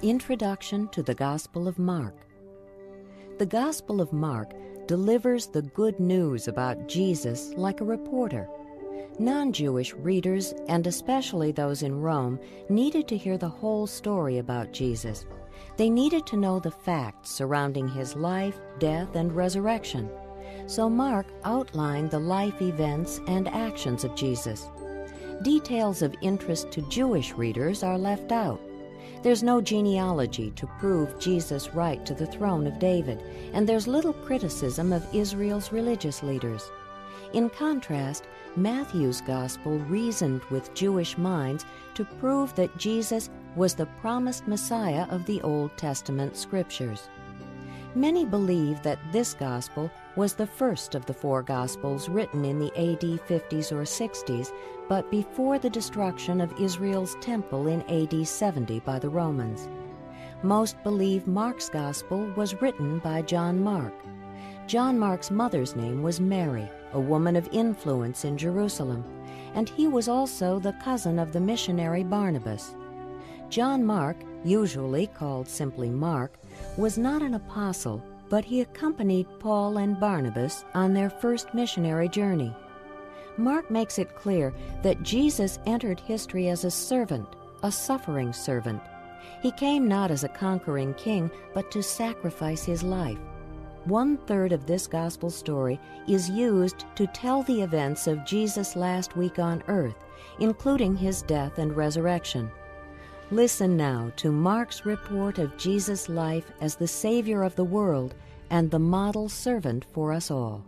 Introduction to the Gospel of Mark. The Gospel of Mark delivers the good news about Jesus like a reporter. Non-Jewish readers, and especially those in Rome, needed to hear the whole story about Jesus. They needed to know the facts surrounding his life, death, and resurrection. So Mark outlined the life events and actions of Jesus. Details of interest to Jewish readers are left out. There's no genealogy to prove Jesus' right to the throne of David, and there's little criticism of Israel's religious leaders. In contrast, Matthew's Gospel reasoned with Jewish minds to prove that Jesus was the promised Messiah of the Old Testament Scriptures. Many believe that this Gospel was the first of the four Gospels written in the AD 50s or 60s, but before the destruction of Israel's temple in AD 70 by the Romans. Most believe Mark's Gospel was written by John Mark. John Mark's mother's name was Mary, a woman of influence in Jerusalem, and he was also the cousin of the missionary Barnabas. John Mark, usually called simply Mark, was not an apostle, but he accompanied Paul and Barnabas on their first missionary journey. Mark makes it clear that Jesus entered history as a servant, a suffering servant. He came not as a conquering king, but to sacrifice his life. 1/3 of this gospel story is used to tell the events of Jesus' last week on earth, including his death and resurrection. Listen now to Mark's report of Jesus' life as the Savior of the world and the model servant for us all.